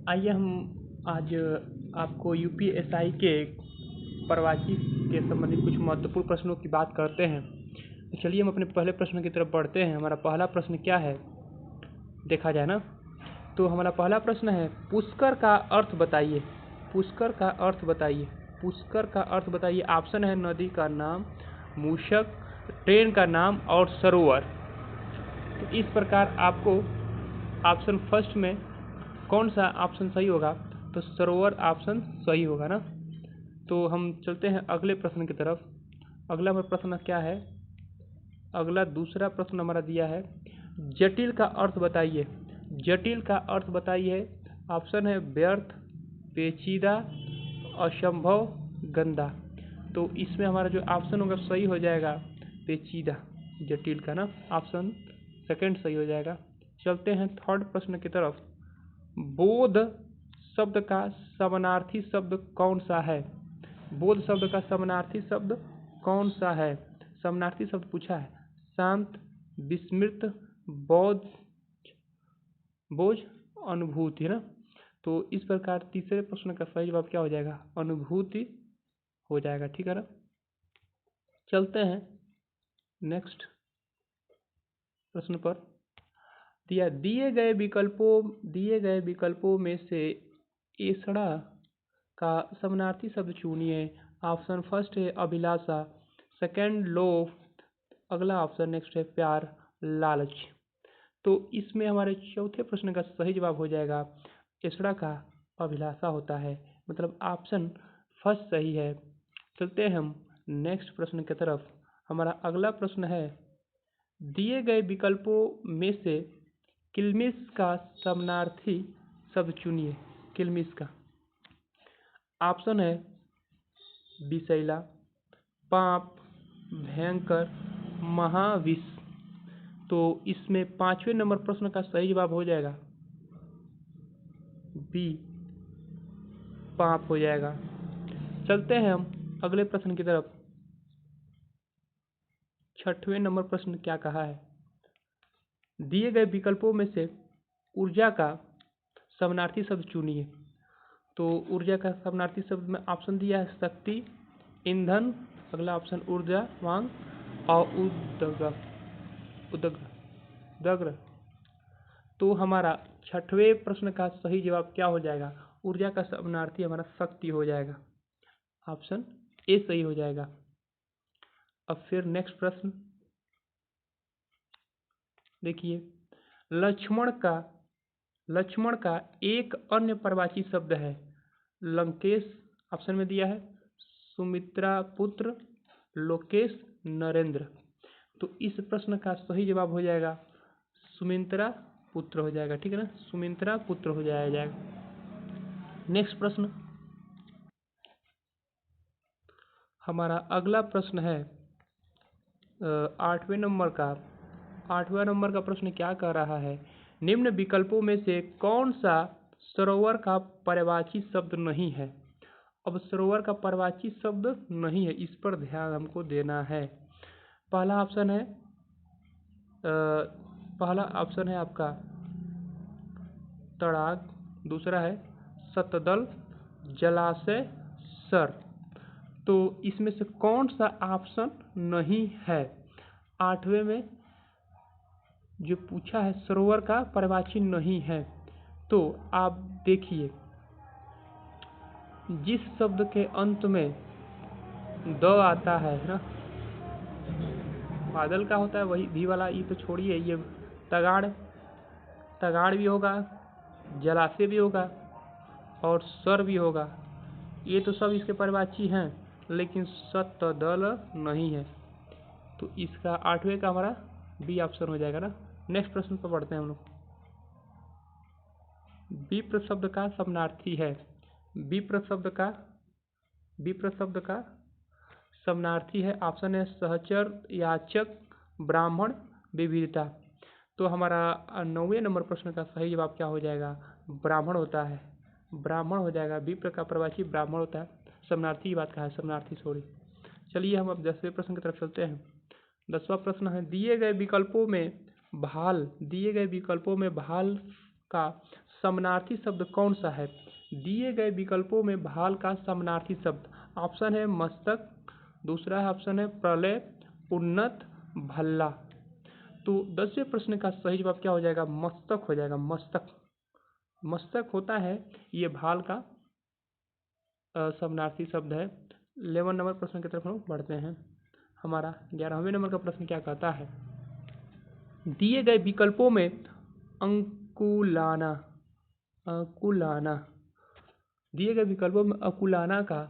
आइए हम आज आपको यूपीएसआई के प्रवाची के संबंधित कुछ महत्वपूर्ण प्रश्नों की बात करते हैं। तो चलिए हम अपने पहले प्रश्न की तरफ बढ़ते हैं। हमारा पहला प्रश्न क्या है देखा जाए ना, तो हमारा पहला प्रश्न है पुष्कर का अर्थ बताइए। पुष्कर का अर्थ बताइए। पुष्कर का अर्थ बताइए। ऑप्शन है नदी का नाम, मूषक, ट्रेन का नाम और सरोवर। तो इस प्रकार आपको ऑप्शन फर्स्ट में कौन सा ऑप्शन सही होगा, तो सरोवर ऑप्शन सही होगा ना। तो हम चलते हैं अगले प्रश्न की तरफ। अगला हमारा प्रश्न क्या है, अगला दूसरा प्रश्न हमारा दिया है जटिल का अर्थ बताइए। जटिल का अर्थ बताइए। ऑप्शन है व्यर्थ, पेचीदा, असंभव, गंदा। तो इसमें हमारा जो ऑप्शन होगा सही हो जाएगा पेचीदा, जटिल का ना ऑप्शन सेकंड सही हो जाएगा। चलते हैं थर्ड प्रश्न की तरफ। बोध शब्द का समानार्थी शब्द कौन सा है। बोध शब्द का समानार्थी शब्द कौन सा है। समानार्थी शब्द पूछा है। शांत, विस्मृत, बोझ, बोझ, अनुभूति है ना। तो इस प्रकार तीसरे प्रश्न का सही जवाब क्या हो जाएगा, अनुभूति हो जाएगा। ठीक है ना। चलते हैं नेक्स्ट प्रश्न पर। दिए गए विकल्पों में से एसड़ा का समानार्थी शब्द चुनिए। ऑप्शन फर्स्ट है अभिलाषा, सेकंड लोभ, अगला ऑप्शन नेक्स्ट है प्यार, लालच। तो इसमें हमारे चौथे प्रश्न का सही जवाब हो जाएगा एसड़ा का अभिलाषा होता है, मतलब ऑप्शन फर्स्ट सही है। चलते हैं हम नेक्स्ट प्रश्न की तरफ। हमारा अगला प्रश्न है दिए गए विकल्पों में से किल्मिस का समानार्थी शब्द चुनिए। किल्मिस का ऑप्शन है विषैला, पाप, भयंकर, महाविष। तो इसमें पांचवें नंबर प्रश्न का सही जवाब हो जाएगा बी, पाप हो जाएगा। चलते हैं हम अगले प्रश्न की तरफ। छठवें नंबर प्रश्न क्या कहा है, दिए गए विकल्पों में से ऊर्जा का समानार्थी शब्द चुनिए। तो ऊर्जा का समानार्थी शब्द में ऑप्शन दिया है शक्ति, ईंधन, अगला ऑप्शन ऊर्जावान और उदग्र। तो हमारा छठवें प्रश्न का सही जवाब क्या हो जाएगा, ऊर्जा का समानार्थी हमारा शक्ति हो जाएगा। ऑप्शन ए सही हो जाएगा। अब फिर नेक्स्ट प्रश्न देखिए, लक्ष्मण का एक अन्य प्रवाची शब्द है। लंकेश ऑप्शन में दिया है, सुमित्रा पुत्र, लोकेश, नरेंद्र। तो इस प्रश्न का सही जवाब हो जाएगा सुमित्रा पुत्र हो जाएगा। ठीक है ना, सुमित्रा पुत्र हो जाएगा। नेक्स्ट प्रश्न हमारा अगला प्रश्न है आठवें नंबर का प्रश्न क्या कह रहा है, निम्न विकल्पों में से कौन सा सरोवर का पर्यायवाची शब्द नहीं है। अब सरोवर का पर्यायवाची शब्द नहीं है, इस पर ध्यान हमको देना है। पहला ऑप्शन है आपका तड़ाग, दूसरा है सतदल, जलाशय, सर। तो इसमें से कौन सा ऑप्शन नहीं है। आठवें में जो पूछा है सरोवर का पर्यायवाची नहीं है। तो आप देखिए, जिस शब्द के अंत में द आता है ना, बादल का होता है वही भी वाला, ये तो छोड़िए, ये तगाड़ भी होगा, जलाशय भी होगा और सर भी होगा। ये तो सब इसके पर्यायवाची हैं, लेकिन सतदल नहीं है। तो इसका आठवें का हमारा बी ऑप्शन हो जाएगा ना। नेक्स्ट प्रश्न पर बढ़ते हैं हम लोग। विप्र शब्द का समानार्थी है। विप्र शब्द का समानार्थी है। ऑप्शन है सहचर, याचक, ब्राह्मण, विविधता। तो हमारा नौवें नंबर प्रश्न का सही जवाब क्या हो जाएगा, ब्राह्मण होता है। ब्राह्मण हो जाएगा। विप्र का प्रवाची ब्राह्मण होता है। समानार्थी बात का है, समानार्थी सॉरी। चलिए हम अब 10वें प्रश्न की तरफ चलते हैं। 10वां प्रश्न है दिए गए विकल्पों में भाल का समानार्थी शब्द कौन सा है? दिए गए विकल्पों में भाल का समानार्थी शब्द ऑप्शन है मस्तक, दूसरा ऑप्शन है प्रलय, उन्नत, भल्ला। तो 10वें प्रश्न का सही जवाब क्या हो जाएगा? मस्तक हो जाएगा। मस्तक, मस्तक होता है ये भाल का समानार्थी शब्द है। 11 नंबर प्रश्न की तरफ हम बढ़ते हैं। हमारा 11वें नंबर का प्रश्न क्या कहता है? दिए गए विकल्पों में अंकुलाना, अकुलाना, दिए गए विकल्पों में अकुलाना का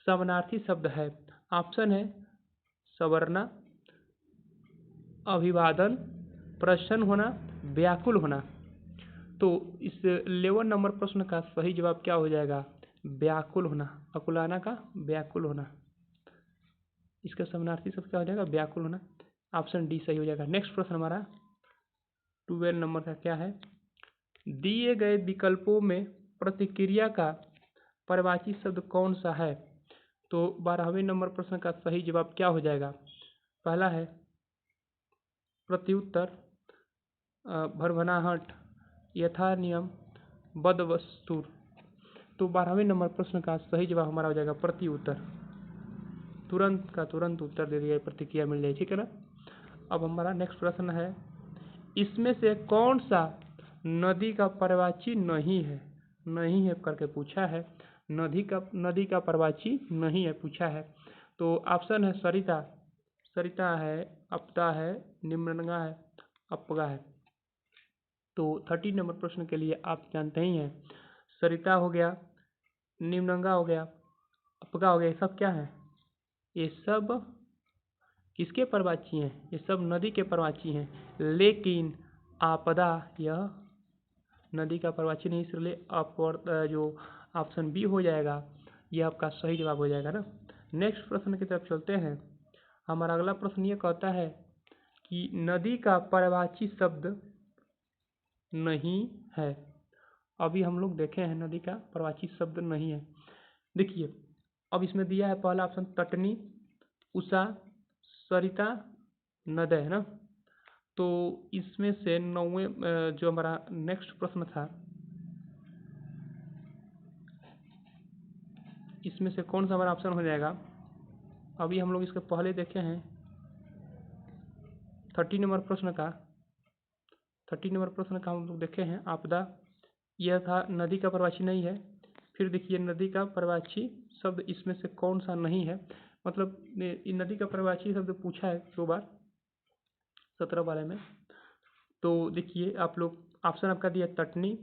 समानार्थी शब्द है। ऑप्शन है सवरना, अभिवादन, प्रसन्न होना, व्याकुल होना। तो इस 11 नंबर प्रश्न का सही जवाब क्या हो जाएगा? व्याकुल होना। अकुलाना का व्याकुल होना, इसका समानार्थी शब्द क्या हो जाएगा? व्याकुल होना। ऑप्शन डी सही हो जाएगा। नेक्स्ट प्रश्न हमारा 12 नंबर का क्या है? दिए गए विकल्पों में प्रतिक्रिया का पर्यायवाची शब्द कौन सा है? तो 12वें नंबर प्रश्न का सही जवाब क्या हो जाएगा? पहला है प्रत्युत्तर, भरभनाहट, यथा नियम, बदवस्तुर। तो 12वें नंबर प्रश्न का सही जवाब हमारा हो जाएगा प्रत्युत्तर। तुरंत का तुरंत उत्तर दे दिया, प्रतिक्रिया मिल जाए, ठीक है ना। अब हमारा नेक्स्ट प्रश्न है, इसमें से कौन सा नदी का पर्यायवाची नहीं है? नहीं है करके पूछा है। नदी का पर्यायवाची नहीं है पूछा है। तो ऑप्शन है सरिता, सरिता है, अपदा है, निम्नगा है, अपगा है। तो 13 नंबर प्रश्न के लिए आप जानते ही हैं, सरिता हो गया, निम्नगा हो गया, अपगा हो गया, ये सब क्या है? ये सब किसके पर्यायवाची हैं? ये सब नदी के पर्यायवाची हैं। लेकिन आपदा यह नदी का पर्यायवाची नहीं, इसलिए जो ऑप्शन बी हो जाएगा यह आपका सही जवाब हो जाएगा ना। नेक्स्ट प्रश्न की तरफ चलते हैं। हमारा अगला प्रश्न ये कहता है कि नदी का पर्यायवाची शब्द नहीं है। अभी हम लोग देखे हैं नदी का पर्यायवाची शब्द नहीं है। देखिए अब इसमें दिया है पहला ऑप्शन तटनी, उषा, सरिता, नदय है ना। तो इसमें से 9वें जो हमारा नेक्स्ट प्रश्न था, इसमें से कौन सा हमारा ऑप्शन हो जाएगा? अभी हम लोग इसके पहले देखे हैं 30 नंबर प्रश्न का, 30 नंबर प्रश्न का हम लोग देखे हैं आपदा, यह था नदी का पर्यायवाची नहीं है। फिर देखिए नदी का पर्यायवाची शब्द इसमें से कौन सा नहीं है, मतलब नदी का पर्यायवाची शब्द पूछा है 2 बार 17 वाले में। तो देखिए आप लोग ऑप्शन आपका दिया तटनी,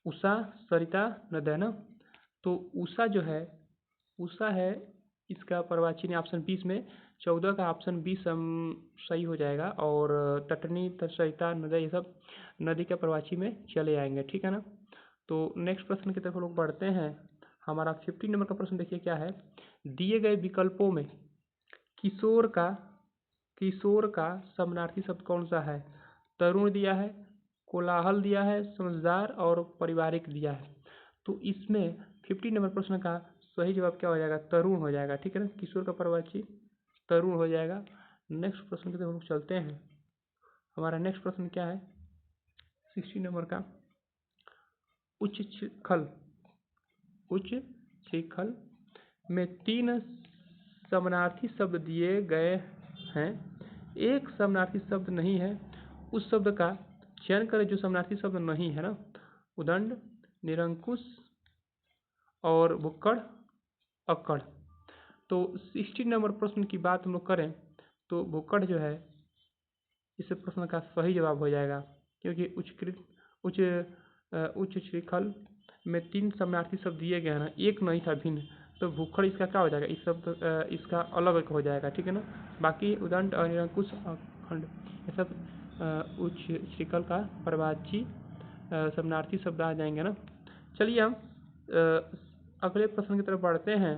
उषा, सरिता, नदय ना। तो उषा जो है, उषा है इसका पर्यायवाची नहीं। ऑप्शन 20 में 14 का ऑप्शन 20 सही हो जाएगा। और तटनी, सरिता, नदय ये सब नदी के पर्यायवाची में चले आएंगे, ठीक है ना। तो नेक्स्ट प्रश्न की तरफ लोग बढ़ते हैं। हमारा 15 नंबर का प्रश्न देखिए क्या है? दिए गए विकल्पों में किशोर का समानार्थी शब्द कौन सा है? तरुण दिया है, कोलाहल दिया है, समझदार और पारिवारिक दिया है। तो इसमें 15 नंबर प्रश्न का सही जवाब क्या हो जाएगा? तरुण हो जाएगा, ठीक है ना। किशोर का पर्यायवाची तरुण हो जाएगा। नेक्स्ट प्रश्न की तरफ हम लोग चलते हैं। हमारा नेक्स्ट प्रश्न क्या है? 60 नंबर का, उच्च श्रृंखल में 3 समानार्थी शब्द दिए गए हैं, एक समानार्थी शब्द नहीं है। उस शब्द का चयन करें जो समानार्थी शब्द नहीं है ना। उदंड, निरंकुश और भुक्कड़, अक्कड़। तो 60 नंबर प्रश्न की बात हम लोग करें तो भुक्कड़ जो है इस प्रश्न का सही जवाब हो जाएगा, क्योंकि उच्च श्रृंखल में 3 समानार्थी शब्द दिए गए हैं ना, एक नहीं था भिन्न। तो भुक्कड़ इसका क्या हो जाएगा? इस शब्द इसका अलग हो जाएगा, ठीक है ना। बाकी उदंड और निरंकुश, अखंड ये सब उच्च श्रृंखल का पर्यायवाची समानार्थी शब्द आ जाएंगे ना। चलिए हम अगले प्रश्न की तरफ बढ़ते हैं।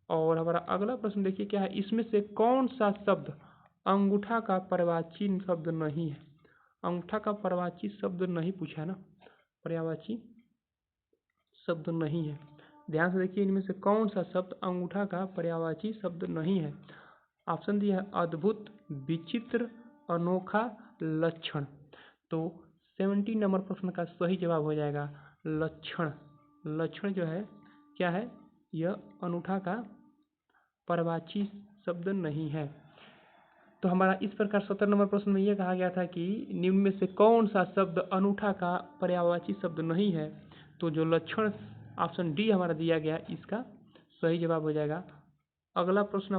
और हमारा अगला प्रश्न देखिए क्या है? इसमें से कौन सा शब्द अंगूठा का पर्यायवाची शब्द नहीं है? अंगूठा का पर्यायवाची शब्द नहीं पूछा है ना, पर्यायवाची शब्द नहीं है। ध्यान से देखिए इनमें से कौन सा शब्द अंगूठा का पर्यायवाची शब्द नहीं है। ऑप्शन दिया है अद्भुत, विचित्र, अनोखा, लक्षण। तो 17 नंबर प्रश्न का सही जवाब हो जाएगा लक्षण। लक्षण जो है क्या है, यह अनूठा का पर्यायवाची शब्द नहीं है। तो हमारा इस प्रकार 17 नंबर प्रश्न में यह कहा गया था कि निम्न में से कौन सा शब्द अनूठा का पर्यायवाची शब्द नहीं है। तो जो लक्षण ऑप्शन डी हमारा दिया गया इसका सही जवाब हो जाएगा। अगला प्रश्न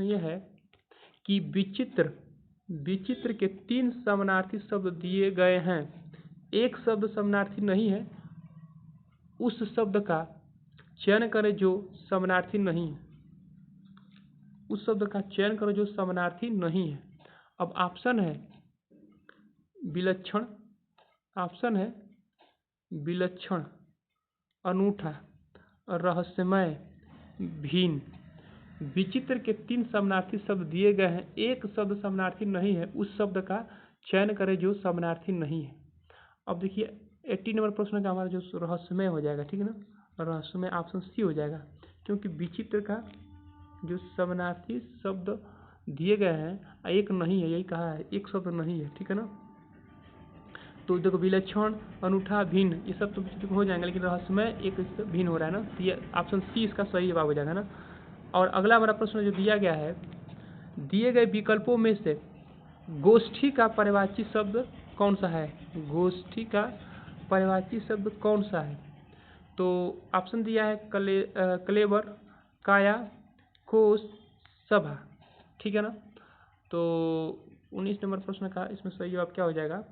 यह है कि विचित्र के 3 समानार्थी शब्द दिए गए हैं। एक शब्द समानार्थी नहीं है, उस शब्द का चयन करें जो समानार्थी नहीं है। उस शब्द का चयन करो जो समानार्थी नहीं है। अब ऑप्शन है विलक्षण, अनूठा, रहस्यमय, भिन्न। विचित्र के 3 समानार्थी शब्द दिए गए हैं, एक शब्द समानार्थी नहीं है, उस शब्द का चयन करें जो समानार्थी नहीं है। अब देखिए 80 नंबर प्रश्न का हमारा जो रहस्यमय हो जाएगा, ठीक है ना, रहस्यमय ऑप्शन सी हो जाएगा, क्योंकि विचित्र का जो समानार्थी शब्द दिए गए हैं एक नहीं है, यही कहा है, एक शब्द नहीं है, ठीक है ना। तो देखो विलक्षण, अनूठा, भिन्न ये सब तो विचित्र हो जाएंगे, लेकिन रहस्यमय एक भिन्न हो रहा है ना, तो ये ऑप्शन सी इसका सही जवाब हो जाएगा ना। और अगला हमारा प्रश्न जो दिया गया है, दिए गए विकल्पों में से गोष्ठी का पर्यायवाची शब्द कौन सा है। गोष्ठी का पर्यायवाची शब्द कौन सा है। तो ऑप्शन दिया है कलेवर, काया, कोश, सभा, ठीक है ना। तो 19 नंबर प्रश्न का इसमें सही जवाब क्या हो जाएगा,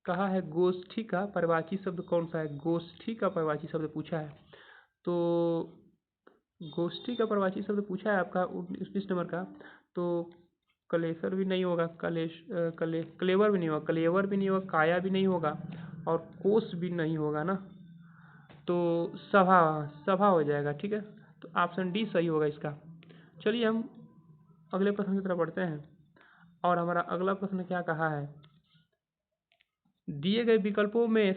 कहा है गोष्ठी का पर्यायवाची शब्द कौन सा है। गोष्ठी का पर्यायवाची शब्द पूछा है, तो गोष्ठी का पर्यायवाची शब्द पूछा है आपका 19 नंबर का। तो कलेसर भी नहीं होगा, कलेवर भी नहीं होगा, कलेवर भी नहीं होगा, काया भी नहीं होगा और कोश भी नहीं होगा ना। तो सभा हो जाएगा, ठीक है। तो ऑप्शन डी सही होगा इसका। चलिए हम अगले प्रश्न की तरफ बढ़ते हैं। और हमारा अगला प्रश्न क्या कहा है, दिए गए विकल्पों में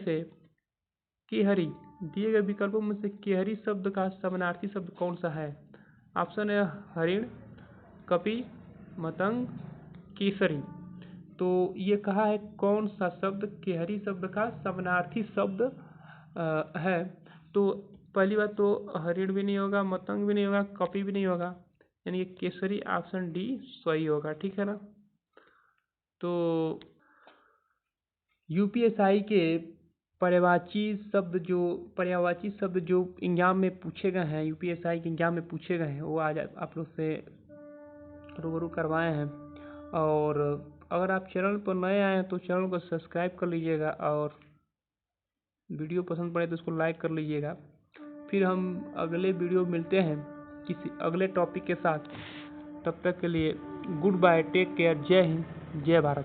से केहरी शब्द का समानार्थी शब्द कौन सा है। ऑप्शन है हरिण, कपि, मतंग, केसरी। तो ये कहा है कौन सा शब्द केहरी शब्द का समानार्थी शब्द है। तो पहली बात तो हरिण भी नहीं होगा, मतंग भी नहीं होगा, कपि भी नहीं होगा, यानी कि केसरी ऑप्शन डी सही होगा, ठीक है ना। तो यूपीएसआई के पर्यायवाची शब्द जो एग्जाम में पूछे गए हैं, यूपीएसआई के एग्जाम में पूछे गए हैं, वो आज आप लोग से रूबरू करवाए हैं। और अगर आप चैनल पर नए आए हैं तो चैनल को सब्सक्राइब कर लीजिएगा और वीडियो पसंद पड़े तो उसको लाइक कर लीजिएगा। फिर हम अगले वीडियो मिलते हैं किसी अगले टॉपिक के साथ। तब तक के लिए गुड बाय, टेक केयर, जय हिंद, जय भारत।